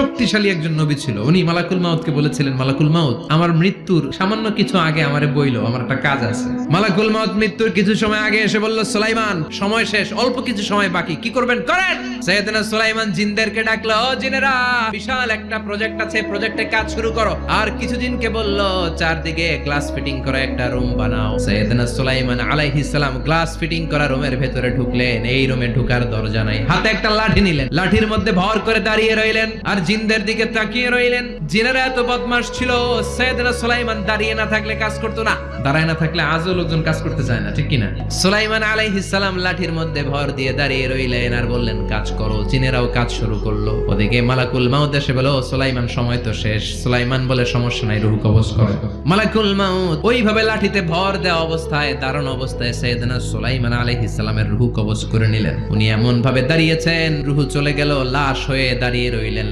শক্তিশালী একজন নবী ছিল। উনি মালাকুল মাউতকে বলেছিলেন, মালাকুল মাউত, আমার মৃত্যুর সামান্য কিছু আগে আমারে বইলো, আমার একটা কাজ আছে। মালাকুল মাউত মৃত্যুর কিছু সময় আগে এসে বলল, সুলাইমান, সময় শেষ, অল্প কিছু সময় বাকি, কি করবেন করেন। সাইয়েদনা সুলাইমান জিনদেরকে ডাকলো, ও জিনেরা, বিশাল একটা প্রজেক্ট আছে, প্রজেক্টে কাজ শুরু করো। আর কিছু জিনকে বলল, চারদিকে গ্লাস ফিটিং করা একটা রুম বানাও। সাইয়েদনা সুলাইমান আলাইহিস সালাম গ্লাস ফিটিং করা রুমের ভেতরে ঢুকলেন। এই রুমে ঢুকার দরজা নাই, হাতে একটা লাঠি নিলেন, লাঠির মধ্যে ভর করে দাঁড়িয়ে রইলেন আর জিনদের দিকে তাকিয়ে রইলেন। জিনেরা এত বদমাশ ছিল, সাইয়েদনা সুলাইমান দাঁড়িয়ে না থাকলে কাজ করতো না, দাঁড়ায় না থাকলে আজও লোকজন কাজ করতে চায় না, ঠিক কিনা? সুলাইমান আলাইহিস সালাম লাঠির মধ্যে ভর দিয়ে দাঁড়িয়ে রইলেন আর বললেন, কাজ করো। জিনেরাও কাজ শুরু করলো। ওদিকে মালাকুল মাউত এসে বলল, সুলাইমান, সময় তো শেষ। সুলাইমান বলে, সমস্যা নাই, রূহ কবজ করো। মালাকুল মাউত ওইভাবে লাঠিতে ভর দেওয়া অবস্থায়, দাঁড়ানো অবস্থায় সাইয়েদনা সুলাইমান আলাইহিস সালামের রূহ কবজ করে নিলেন। উনি এমন ভাবে দাঁড়িয়েছেন, রূহ চলে গেল, লাশ হয়ে দাঁড়িয়ে রইলেন।